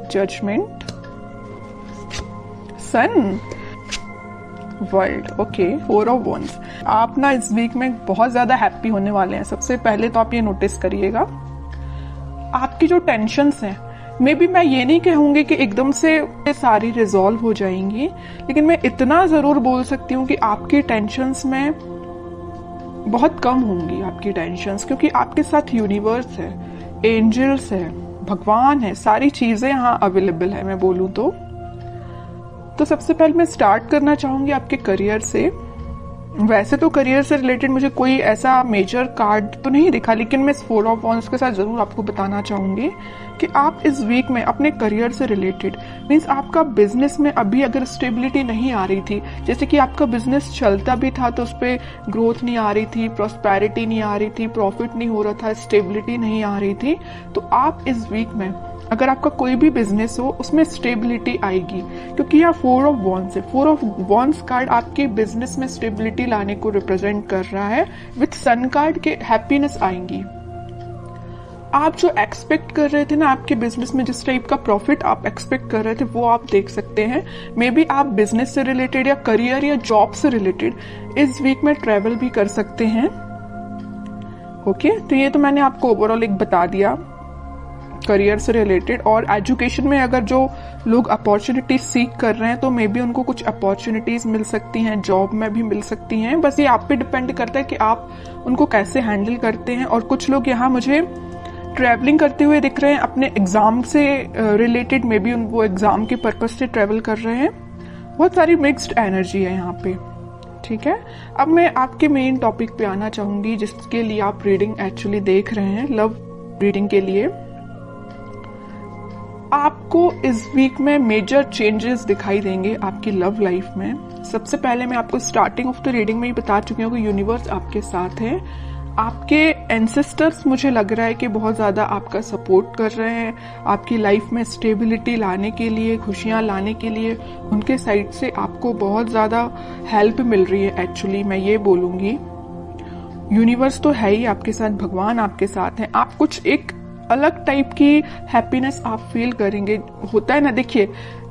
Judgement, sun, world. Okay, 4 of wands. आप ना इस वीक में बहुत ज्यादा हैप्पी होने वाले हैं। सबसे पहले तो आप ये नोटिस करिएगा, आपकी जो टेंशन्स हैं, मे बी मैं ये नहीं कहूंगी कि एकदम से सारी रिजॉल्व हो जाएंगी, लेकिन मैं इतना जरूर बोल सकती हूँ कि आपकी टेंशन्स में बहुत कम होंगी आपकी टेंशन्स, क्योंकि आपके साथ यूनिवर्स है, एंजल्स है, भगवान है, सारी चीजें यहाँ अवेलेबल है मैं बोलूँ तो सबसे पहले मैं स्टार्ट करना चाहूंगी आपके करियर से। वैसे तो करियर से रिलेटेड मुझे कोई ऐसा मेजर कार्ड तो नहीं दिखा, लेकिन मैं इस 4 ऑफ वंड्स के साथ जरूर आपको बताना चाहूंगी कि आप इस वीक में अपने करियर से रिलेटेड, मीन्स आपका बिजनेस में अभी अगर स्टेबिलिटी नहीं आ रही थी, जैसे कि आपका बिजनेस चलता भी था तो उस पर ग्रोथ नहीं आ रही थी, प्रॉस्पेरिटी नहीं आ रही थी, प्रॉफिट नहीं हो रहा था, स्टेबिलिटी नहीं आ रही थी, तो आप इस वीक में अगर आपका कोई भी बिजनेस हो उसमें स्टेबिलिटी आएगी, क्योंकि यह 4 ऑफ वंड्स है। 4 ऑफ वंड्स कार्ड आपके बिजनेस में स्टेबिलिटी लाने को रिप्रेजेंट कर रहा है। विथ सन कार्ड के हैप्पीनेस आएंगी। आप जो एक्सपेक्ट कर रहे थे ना आपके बिजनेस में, जिस टाइप का प्रॉफिट आप एक्सपेक्ट कर रहे थे वो आप देख सकते हैं। मे बी आप बिजनेस से रिलेटेड या करियर या जॉब से रिलेटेड इस वीक में ट्रेवल भी कर सकते हैं। ओके, तो ये तो मैंने आपको ओवरऑल एक बता दिया करियर से रिलेटेड। और एजुकेशन में अगर जो लोग अपॉर्चुनिटीज सीख कर रहे हैं तो मे बी उनको कुछ अपॉर्चुनिटीज मिल सकती हैं, जॉब में भी मिल सकती हैं। बस ये आप पे डिपेंड करता है कि आप उनको कैसे हैंडल करते हैं। और कुछ लोग यहाँ मुझे ट्रैवलिंग करते हुए दिख रहे हैं अपने एग्जाम से रिलेटेड, मे बी वो एग्जाम के पर्पज से ट्रैवल कर रहे हैं। बहुत सारी मिक्स्ड एनर्जी है यहाँ पे, ठीक है। अब मैं आपके मेन टॉपिक पे आना चाहूंगी जिसके लिए आप रीडिंग एक्चुअली देख रहे हैं, लव रीडिंग के लिए। आपको इस वीक में मेजर चेंजेस दिखाई देंगे आपकी लव लाइफ में। सबसे पहले मैं आपको स्टार्टिंग ऑफ द रीडिंग में ही बता चुकी हूँ कि यूनिवर्स आपके साथ है। आपके एंसेस्टर्स मुझे लग रहा है कि बहुत ज्यादा आपका सपोर्ट कर रहे हैं, आपकी लाइफ में स्टेबिलिटी लाने के लिए, खुशियां लाने के लिए उनके साइड से आपको बहुत ज्यादा हेल्प मिल रही है। एक्चुअली मैं ये बोलूंगी यूनिवर्स तो है ही आपके साथ, भगवान आपके साथ है। आप कुछ एक अलग टाइप की हैप्पीनेस आप फील करेंगे। होता है ना, देखिए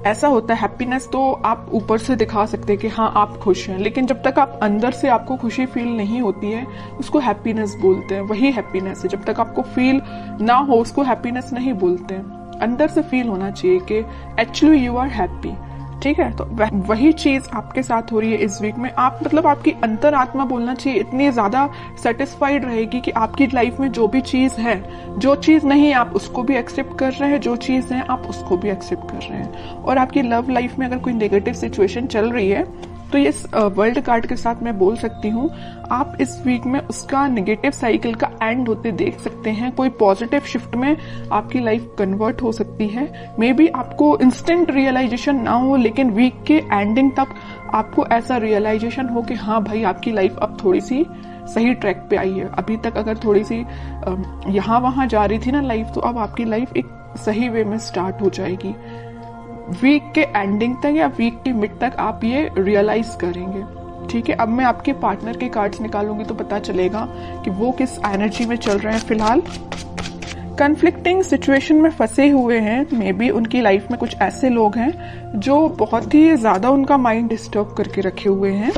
ऐसा होता है, हैप्पीनेस तो आप ऊपर से दिखा सकते हैं कि हाँ आप खुश हैं, लेकिन जब तक आप अंदर से आपको खुशी फील नहीं होती है उसको हैप्पीनेस बोलते हैं। वही हैप्पीनेस है, जब तक आपको फील ना हो उसको हैप्पीनेस नहीं बोलते हैं। अंदर से फील होना चाहिए कि एक्चुअली यू आर हैप्पी, ठीक है। तो वही चीज आपके साथ हो रही है इस वीक में। आप मतलब आपकी अंतरात्मा बोलना चाहिए इतनी ज्यादा सेटिस्फाइड रहेगी कि आपकी लाइफ में जो भी चीज है, जो चीज नहीं आप उसको भी एक्सेप्ट कर रहे हैं, जो चीज है आप उसको भी एक्सेप्ट कर रहे हैं। और आपकी लव लाइफ में अगर कोई नेगेटिव सिचुएशन चल रही है तो ये वर्ल्ड कार्ड के साथ मैं बोल सकती हूँ आप इस वीक में उसका नेगेटिव साइकिल का एंड होते देख सकते हैं। कोई पॉजिटिव शिफ्ट में आपकी लाइफ कन्वर्ट हो सकती है। मे बी आपको इंस्टेंट रियलाइजेशन ना हो, लेकिन वीक के एंडिंग तक आपको ऐसा रियलाइजेशन हो कि हाँ भाई आपकी लाइफ अब थोड़ी सी सही ट्रैक पे आई है। अभी तक अगर थोड़ी सी यहाँ वहां जा रही थी ना लाइफ, तो अब आपकी लाइफ एक सही वे में स्टार्ट हो जाएगी। वीक के एंडिंग तक या वीक के मिड तक आप ये रियलाइज करेंगे, ठीक है। अब मैं आपके पार्टनर के कार्ड्स निकालूंगी तो पता चलेगा कि वो किस एनर्जी में चल रहे हैं फिलहाल। कन्फ्लिक्टिंग सिचुएशन में फंसे हुए हैं। मे बी उनकी लाइफ में कुछ ऐसे लोग हैं जो बहुत ही ज्यादा उनका माइंड डिस्टर्ब करके रखे हुए हैं।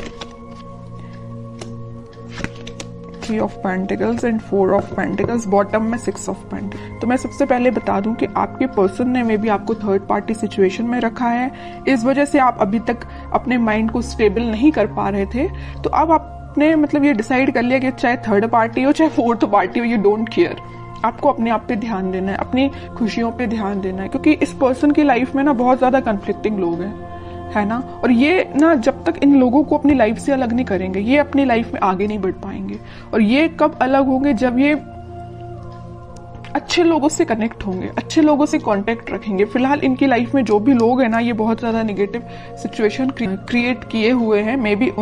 3 of pentacles and 4 of pentacles, bottom में 6 ऑफ पेंटिकल्स। तो मैं सबसे पहले बता दूं कि आपके पर्सन ने मे बी आपको थर्ड पार्टी सिचुएशन में रखा है। इस वजह से आप अभी तक अपने माइंड को स्टेबल नहीं कर पा रहे थे। तो अब आपने मतलब ये डिसाइड कर लिया कि चाहे थर्ड पार्टी हो चाहे फोर्थ पार्टी हो, यू डोंट केयर। आपको अपने आप पे ध्यान देना है, अपनी खुशियों पे ध्यान देना है, क्योंकि इस पर्सन की लाइफ में ना बहुत ज्यादा कन्फ्लिक्टिंग लोग हैं, है ना। और ये ना जब तक इन लोगों को अपनी लाइफ से अलग नहीं करेंगे ये अपनी लाइफ में आगे नहीं बढ़ पाएंगे। और ये कब अलग होंगे, जब ये अच्छे लोगों से कनेक्ट होंगे, अच्छे लोगों से कांटेक्ट रखेंगे। फिलहाल इनकी लाइफ में जो भी लोग हैं ना, ये बहुत ज्यादा नेगेटिव सिचुएशन क्रिएट किए हुए हैं। मे बी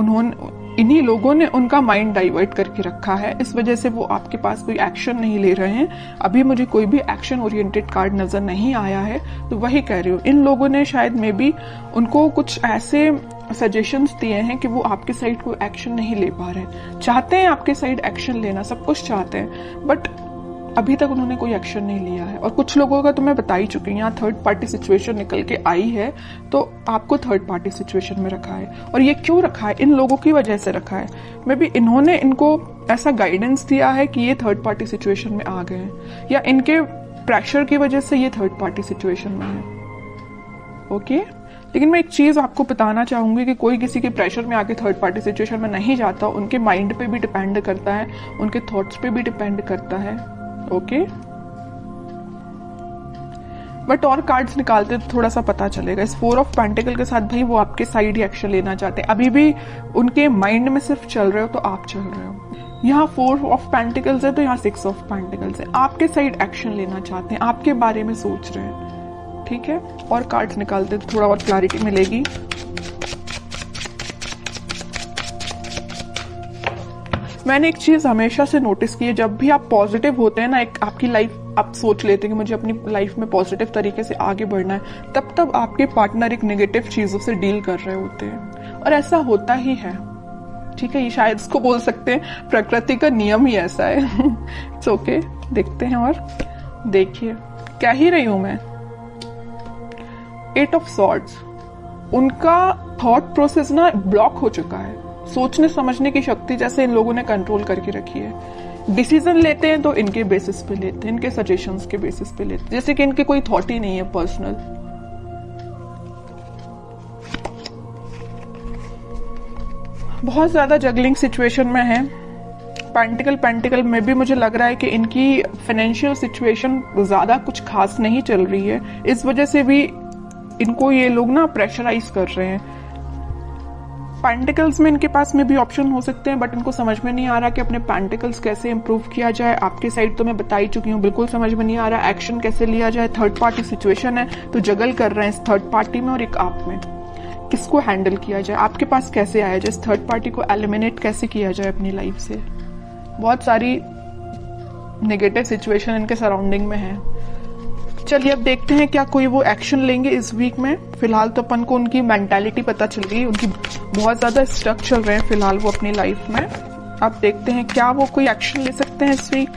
इन्हीं लोगों ने उनका माइंड डाइवर्ट करके रखा है, इस वजह से वो आपके पास कोई एक्शन नहीं ले रहे हैं। अभी मुझे कोई भी एक्शन ओरिएंटेड कार्ड नजर नहीं आया है, तो वही कह रही हूँ इन लोगों ने शायद मे बी उनको कुछ ऐसे सजेशंस दिए हैं कि वो आपके साइड कोई एक्शन नहीं ले पा रहे हैं। चाहते हैं आपके साइड एक्शन लेना, सब कुछ चाहते हैं, बट अभी तक उन्होंने कोई एक्शन नहीं लिया है। और कुछ लोगों का तो मैं बता ही चुकी हूँ, यहाँ थर्ड पार्टी सिचुएशन निकल के आई है, तो आपको थर्ड पार्टी सिचुएशन में रखा है। और ये क्यों रखा है? इन लोगों की वजह से रखा है। मे बी इन्होंने इनको ऐसा गाइडेंस दिया है कि ये थर्ड पार्टी सिचुएशन में आ गए हैं, या इनके प्रेशर की वजह से ये थर्ड पार्टी सिचुएशन में है। ओके, लेकिन मैं एक चीज आपको बताना चाहूंगी कि कोई किसी के प्रेशर में आके थर्ड पार्टी सिचुएशन में नहीं जाता। उनके माइंड पे भी डिपेंड करता है, उनके थॉट्स पे भी डिपेंड करता है। ओके, बट और कार्ड्स निकालते तो थोड़ा सा पता चलेगा। इस 4 ऑफ पेंटिकल के साथ भाई वो आपके साइड ही एक्शन लेना चाहते हैं। अभी भी उनके माइंड में सिर्फ चल रहे हो तो आप चल रहे हो। यहाँ 4 ऑफ पेंटिकल्स है तो यहाँ 6 ऑफ पेंटिकल्स है। आपके साइड एक्शन लेना चाहते हैं, आपके बारे में सोच रहे हैं। ठीक है, और कार्ड्स निकालते तो थोड़ा और क्लैरिटी मिलेगी। मैंने एक चीज हमेशा से नोटिस की है, जब भी आप पॉजिटिव होते हैं ना, एक आपकी लाइफ आप सोच लेते हैं कि मुझे अपनी लाइफ में पॉजिटिव तरीके से आगे बढ़ना है, तब आपके पार्टनर एक नेगेटिव चीजों से डील कर रहे होते हैं। और ऐसा होता ही है। ठीक है, ये शायद इसको बोल सकते हैं प्रकृति का नियम ही ऐसा है। इट्स ओके, देखते हैं। और देखिए क्या ही रही हूं मैं। 8 ऑफ सॉर्ड्स, उनका थॉट प्रोसेस ना ब्लॉक हो चुका है। सोचने समझने की शक्ति जैसे इन लोगों ने कंट्रोल करके रखी है। डिसीजन लेते हैं तो इनके बेसिस पे लेते हैं, इनके सजेशंस के बेसिस पे लेते हैं, जैसे कि इनके कोई थॉट ही नहीं है पर्सनल। बहुत ज्यादा जगलिंग सिचुएशन में है। पेंटिकल में भी मुझे लग रहा है कि इनकी फाइनेंशियल सिचुएशन ज्यादा कुछ खास नहीं चल रही है। इस वजह से भी इनको ये लोग ना प्रेशराइज कर रहे हैं। पेंटिकल्स में इनके पास में भी ऑप्शन हो सकते हैं, बट इनको समझ में नहीं आ रहा कि अपने पेंटिकल्स कैसे इंप्रूव किया जाए। आपके साइड तो मैं बता ही चुकी हूँ, बिल्कुल समझ में नहीं आ रहा एक्शन कैसे लिया जाए। थर्ड पार्टी सिचुएशन है तो जगल कर रहे हैं इस थर्ड पार्टी में और एक आप में। किसको हैंडल किया जाए, आपके पास कैसे आया जाए, इस थर्ड पार्टी को एलिमिनेट कैसे किया जाए अपनी लाइफ से। बहुत सारी नेगेटिव सिचुएशन इनके सराउंडिंग में है। चलिए अब देखते हैं क्या कोई वो एक्शन लेंगे इस वीक में। फिलहाल तो अपन को उनकी मेंटालिटी पता चल गई, उनकी बहुत ज्यादा स्टक चल रहे हैं फिलहाल वो अपनी लाइफ में। अब देखते हैं क्या वो कोई एक्शन ले सकते हैं इस वीक।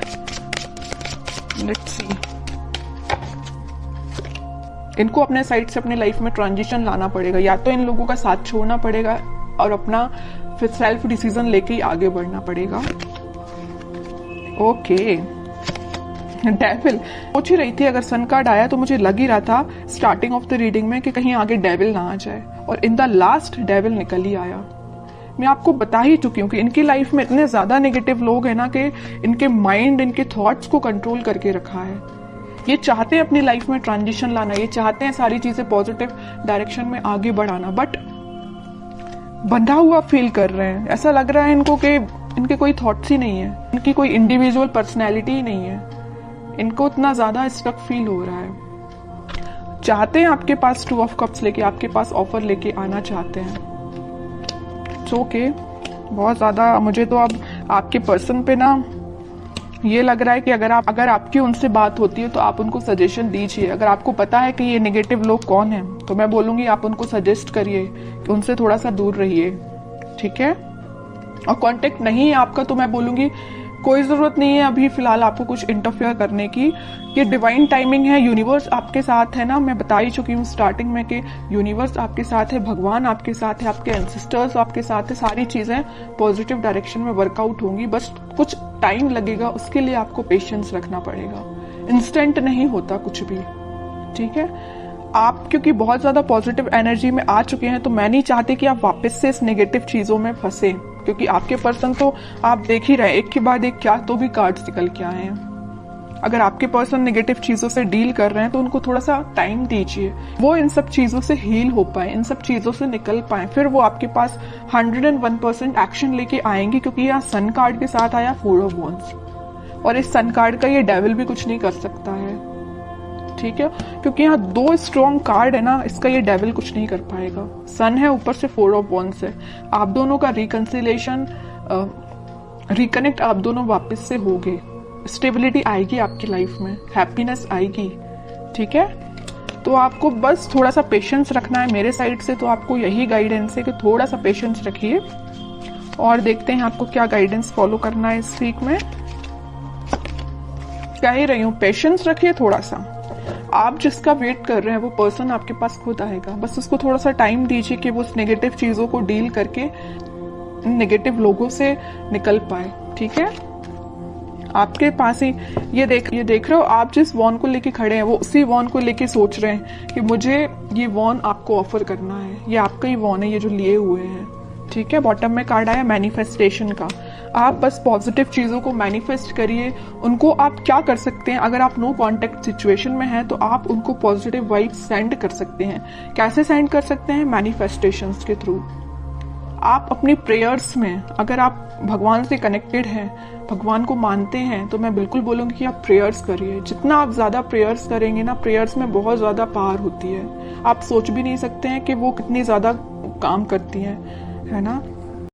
Let's see. इनको अपने साइड से अपने लाइफ में ट्रांजिशन लाना पड़ेगा, या तो इन लोगों का साथ छोड़ना पड़ेगा और अपना फिर सेल्फ डिसीजन लेके ही आगे बढ़ना पड़ेगा। ओके, डेविल सोच ही रही थी, अगर सन कार्ड आया तो मुझे लग ही रहा था स्टार्टिंग ऑफ द रीडिंग में कि कहीं आगे डेविल ना आ जाए, और इन द लास्ट डेविल निकल ही आया। मैं आपको बता ही चुकी हूँ कि इनकी लाइफ में इतने ज्यादा नेगेटिव लोग हैं ना कि इनके माइंड, इनके थॉट्स को कंट्रोल करके रखा है। ये चाहते हैं अपनी लाइफ में ट्रांजिशन लाना, ये चाहते हैं सारी चीजें पॉजिटिव डायरेक्शन में आगे बढ़ाना, बट बंधा हुआ फील कर रहे हैं। ऐसा लग रहा है इनको कि इनके कोई थॉट्स ही नहीं है, इनकी कोई इंडिविजुअल पर्सनैलिटी ही नहीं है। इनको इतना ज्यादा स्टक फील हो रहा है। चाहते हैं आपके पास 2 ऑफ कप्स लेके, आपके पास ऑफर लेके आना चाहते हैं। ओके, बहुत ज्यादा मुझे तो अब आपके पर्सन पे ना ये लग रहा है कि अगर आपकी उनसे बात होती है तो आप उनको सजेशन दीजिए। अगर आपको पता है कि ये नेगेटिव लोग कौन हैं तो मैं बोलूंगी आप उनको सजेस्ट करिए कि उनसे थोड़ा सा दूर रहिए। ठीक है, और कांटेक्ट नहीं है आपका तो मैं बोलूंगी कोई जरूरत नहीं है अभी फिलहाल आपको कुछ इंटरफेयर करने की। ये डिवाइन टाइमिंग है, यूनिवर्स आपके साथ है ना। मैं बता ही चुकी हूँ स्टार्टिंग में कि यूनिवर्स आपके साथ है, भगवान आपके साथ है, आपके एंसेस्टर्स आपके साथ है। सारी चीजें पॉजिटिव डायरेक्शन में वर्कआउट होंगी, बस कुछ टाइम लगेगा, उसके लिए आपको पेशेंस रखना पड़ेगा। इंस्टेंट नहीं होता कुछ भी। ठीक है, आप क्योंकि बहुत ज्यादा पॉजिटिव एनर्जी में आ चुके हैं तो मैं नहीं चाहती कि आप वापस से इस नेगेटिव चीजों में फंसे, क्योंकि आपके पर्सन तो आप देख ही रहे एक के बाद एक क्या तो भी कार्ड्स निकल के आए हैं। अगर आपके पर्सन नेगेटिव चीजों से डील कर रहे हैं तो उनको थोड़ा सा टाइम दीजिए, वो इन सब चीजों से हील हो पाए, इन सब चीजों से निकल पाए, फिर वो आपके पास 101% एक्शन लेके आएंगे। क्योंकि यहाँ सन कार्ड के साथ आया 4 ऑफ वॉन्ड्स, और इस सन कार्ड का ये डेविल भी कुछ नहीं कर सकता है। ठीक है, क्योंकि यहाँ 2 स्ट्रॉन्ग कार्ड है ना, इसका ये डेविल कुछ नहीं कर पाएगा। सन है, ऊपर से 4 ऑफ वॉन्ड्स है। आप दोनों का रिकंसिलेशन, रिकनेक्ट आप दोनों वापस से होगे, स्टेबिलिटी आएगी आपकी लाइफ में, हैप्पीनेस आएगी। ठीक है, तो आपको बस थोड़ा सा पेशेंस रखना है मेरे साइड से। तो आपको यही गाइडेंस है कि थोड़ा सा पेशेंस रखिए, और देखते हैं आपको क्या गाइडेंस फॉलो करना है इस वीक में। कह ही रही हूँ, पेशेंस रखिए थोड़ा सा। आप जिसका वेट कर रहे हैं वो पर्सन आपके पास खुद आएगा, बस उसको थोड़ा सा टाइम दीजिए कि वो उस नेगेटिव चीजों को डील करके नेगेटिव लोगों से निकल पाए। ठीक है, आपके पास ही ये देख रहे हो, आप जिस वॉन को लेके खड़े हैं वो उसी वॉन को लेके सोच रहे हैं कि मुझे ये वॉन आपको ऑफर करना है, ये आपका ही वॉन है ये जो लिए हुए हैं। ठीक है, बॉटम में कार्ड आया मैनिफेस्टेशन का। आप बस पॉजिटिव चीजों को मैनिफेस्ट करिए। उनको आप क्या कर सकते हैं, अगर आप नो कांटेक्ट सिचुएशन में हैं तो आप उनको पॉजिटिव वाइब्स सेंड कर सकते हैं। कैसे सेंड कर सकते हैं? मैनिफेस्टेशंस के थ्रू। आप अपनी प्रेयर्स में, अगर आप भगवान से कनेक्टेड हैं, भगवान को मानते हैं, तो मैं बिल्कुल बोलूंगी कि आप प्रेयर्स करिए। जितना आप ज्यादा प्रेयर्स करेंगे ना, प्रेयर्स में बहुत ज्यादा पावर होती है। आप सोच भी नहीं सकते हैं कि वो कितनी ज्यादा काम करती हैं, है ना।